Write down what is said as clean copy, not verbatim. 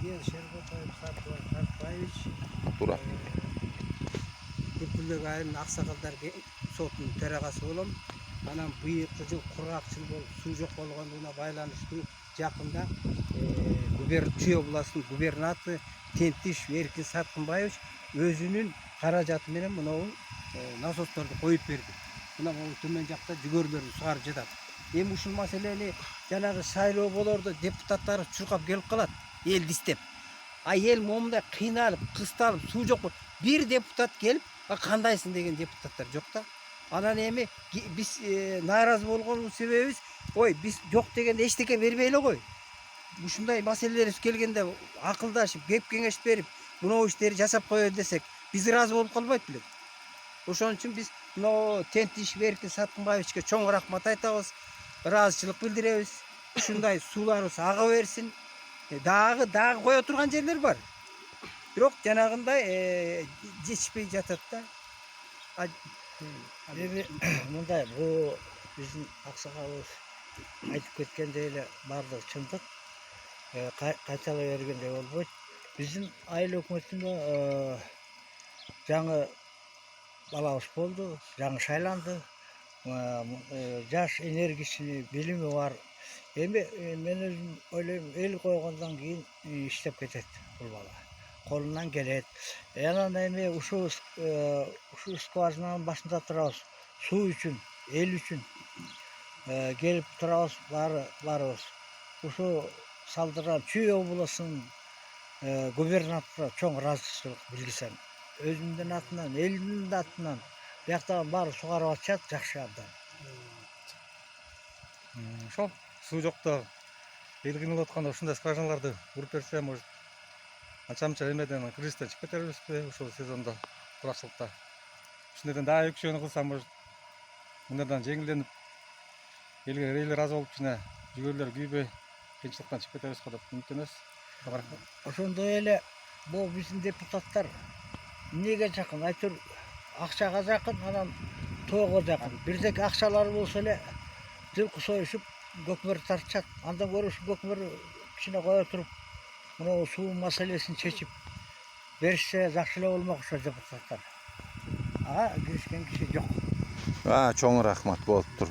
Мен Шерботаев Сартбаевич Тура. Күпүлдөгү айылынын Аксакалдар сотунун төрагасы болом. Анан быйылкы жыл кургак жыл болуп суу жок болгондугуна байланыштуу жакында Чүй областынын губернатору Тентиш Эркин Саткынбаевич өзүнүн каражаты менен мынау насосторду коюп берди. Мына могу төмөн жакта жүгөрлөрдү сугарып жатат. Эми ушул маселени жанагы шайлоо болордо депутаттар чуркап келип калат, элди издеп. А эл момундай кыйналып, кысталып, суу жок. Бир депутат келип, кандайсың деген депутаттар жок да. Анан эми биз нааразы болгон себебибиз, ой, биз жок дегенде эчтеке бербей эле кой. Ушундай маселелер келгенде акылдашып, кеп кеңеш берип, мынау иштерди жасап коелу десек, биз ыраазы болуп калбайт белек. Ошон үчүн биз мынау Тентиш Эркин Саткынбаевичке чоң рахмат айтабыз, ыраазычылык билдиребиз. Ушундай сууларыбыз ага берсин. Дагы кое турган жерлер бар. Бирок жанагындай жетишпей жатат да. Эми мындай бул биздин аксакалыбыз айтып кеткендей эле баардыгы чындык. Кайталай бергендей болбойт. Биздин айыл өкмөтүндө жаңы балабыз болду, жаңы шайланды. Жаш, энергичный, билими бар. Эми мен өзүм ойлойм, эл койгондон кийин иштеп кетет бул бала. Колунан келет. Анан эми ушул скважинанын башында турабыз. Суу үчүн, эл үчүн келип турабыз баарыбыз. Ушу салдырган Чүй областынын губернаторуна чоң ыраазычылык билдирсем. Өзүмдүн атынан, элимдин атынан бияктагы баары сугарып атышат, жакшы абдан. Ошол суу жокто эл кыйналып атканда ушундай скважиналарды уруп берсе, может анча-мынча эмеден кризистен чыгып кетербизби ушул сезондо, куракчылыкта. Ушундайдан дагы экшөөнү кылса, может мындан жеңилденип, элге эл ыраазы болуп кичине жүгөрлөр күйбөй кыйынчылыктан чыгып кетебиз го деп үмүттөнөбүз. Ошондой эле бул биздин депутаттар эмнеге жакын? Айтор акчага жакын, анан тоого жакын. Бирдеки акчалары болсо эле жылкы союшуп көкмөр тартышат. Андан көрө ушу көкмөр кичине кое туруп, мына суу маселесин чечип беришсе жакшы эле болмок ошо депутаттар. Ага киришкен киши жок. Чоң рахмат болуптур.